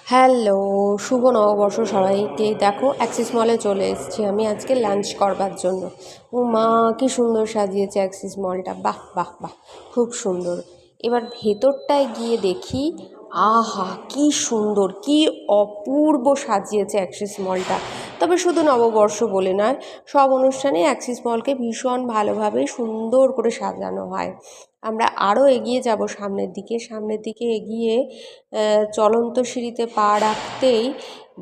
Hello, শুভ নববর্ষ সবাইকে। দেখো অ্যাক্সিস মলে চলে এসেছি আমি আজকে লাঞ্চ করবার জন্য। ও মা, কি সুন্দর সাজিয়েছে অ্যাক্সিস মলটা! বাহ বাহ বাহ, খুব সুন্দর। এবার ভেতরটায় গিয়ে দেখি, আহা কি সুন্দর, কি অপূর্ব সাজিয়েছে অ্যাক্সিস মলটা। তবে শুধু নববর্ষ বলে নয়, সব অনুষ্ঠানে অ্যাক্সিস মলকে ভীষণ ভালোভাবে সুন্দর করে সাজানো হয়। আমরা আরও এগিয়ে যাব সামনের দিকে এগিয়ে চলন্ত সিঁড়িতে পা রাখতেই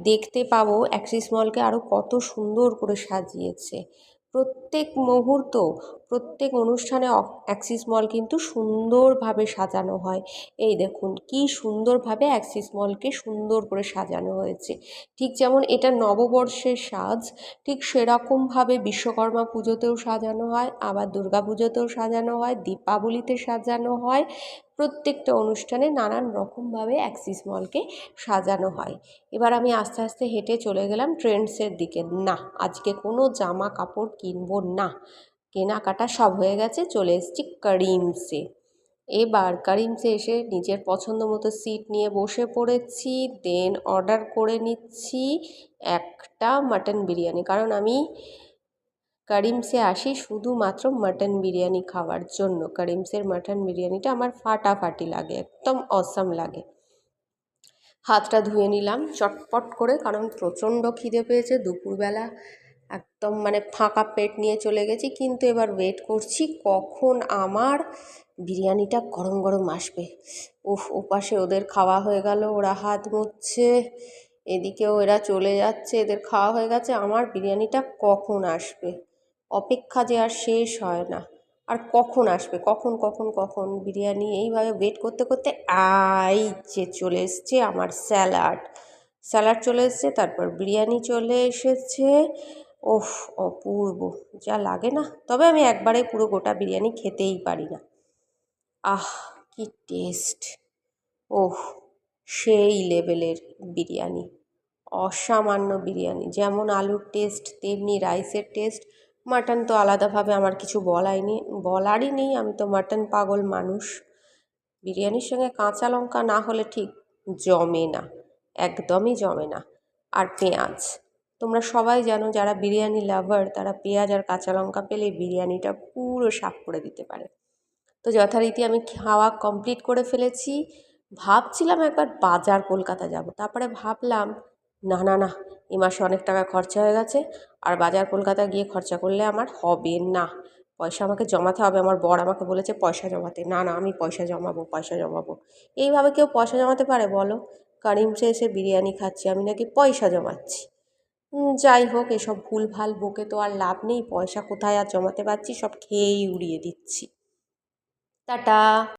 দেখতে পাবো অ্যাক্সিস মলকে আরও কত সুন্দর করে সাজিয়েছে। প্রত্যেক মুহূর্ত, প্রত্যেক অনুষ্ঠানে অ্যাক্সিস মল কিন্তু সুন্দরভাবে সাজানো হয়। এই দেখুন কি সুন্দরভাবে অ্যাক্সিস মলকে সুন্দর করে সাজানো হয়েছে। ঠিক যেমন এটা নববর্ষের সাজ, ঠিক সেরকমভাবে বিশ্বকর্মা পুজোতেও সাজানো হয়, আবার দুর্গা পুজোতেও সাজানো হয়, দীপাবলিতে সাজানো হয়। প্রত্যেকটা অনুষ্ঠানে নানান রকমভাবে অ্যাক্সিস মলকে সাজানো হয়। এবার আমি আস্তে আস্তে হেঁটে চলে গেলাম ট্রেন্ডসের দিকে। না, আজকে কোনো জামা কাপড় কিনবো না, কেনাকাটা সব হয়ে গেছে। চলে এসেছি কারিমসে। এবার কারিমসে এসে নিজের পছন্দ মতো সিট নিয়ে বসে পড়েছি। দেন অর্ডার করে নিচ্ছি একটা মাটন বিরিয়ানি, কারণ আমি কারিমসে আসি শুধুমাত্র মাটন বিরিয়ানি খাওয়ার জন্য। কারিমসের মাটন বিরিয়ানিটা আমার ফাটাফাটি লাগে, একদম অসাম লাগে। হাতটা ধুয়ে নিলাম চটপট করে, কারণ প্রচণ্ড খিদে পেয়েছে দুপুরবেলা। একদম মানে ফাঁকা পেট নিয়ে চলে গেছি, কিন্তু এবার ওয়েট করছি কখন আমার বিরিয়ানিটা গরম গরম আসবে। ওপাশে ওদের খাওয়া হয়ে গেল, ওরা হাত মুছছে, এদিকেও এরা চলে যাচ্ছে, এদের খাওয়া হয়ে গেছে। আমার বিরিয়ানিটা কখন আসবে, অপেক্ষা যে আর শেষ হয় না। আর কখন আসবে, কখন কখন কখন বিরিয়ানি, এইভাবে ওয়েট করতে করতে আই যে চলে এসছে আমার স্যালাড চলে এসছে, তারপর বিরিয়ানি চলে এসেছে। ওফ, অপূর্ব যা লাগে না। তবে আমি একবারে পুরো গোটা বিরিয়ানি খেতেই পারি না। আহ, কি টেস্ট! ওহ, সেই লেভেলের বিরিয়ানি, অসামান্য বিরিয়ানি। যেমন আলুর টেস্ট তেমনি রাইসের টেস্ট। মাটন তো আলাদাভাবে আমার কিছু বলারই নেই, আমি তো মাটন পাগল মানুষ। বিরিয়ানির সঙ্গে কাঁচা লঙ্কা না হলে ঠিক জমে না, একদমই জমে না। আর পেঁয়াজ, তোমরা সবাই জানো যারা বিরিয়ানি লাভার, তারা পেঁয়াজ আর কাঁচা লঙ্কা পেলে বিরিয়ানিটা পুরো সাফ করে দিতে পারে। তো যথারীতি আমি খাওয়া কমপ্লিট করে ফেলেছি। ভাবছিলাম একবার বাজার কলকাতা যাব, তারপরে ভাবলাম না না না, এ মাসে অনেক টাকা খরচা হয়ে গেছে, আর বাজার কলকাতা গিয়ে খরচা করলে আমার হবে না। পয়সা আমাকে জমাতে হবে। আমার বর আমাকে বলেছে পয়সা জমাতে। না না, আমি পয়সা জমাবো। এইভাবে কেউ পয়সা জমাতে পারে বলো? কারিমসে এসে বিরিয়ানি খাচ্ছি, আমি নাকি পয়সা জমাচ্ছি। যাই হোক, এসব ভুলভাল বকে তো আর লাভ নেই। পয়সা কোথায় আর জমাতে পারছি, সব খেয়েই উড়িয়ে দিচ্ছি। টাটা।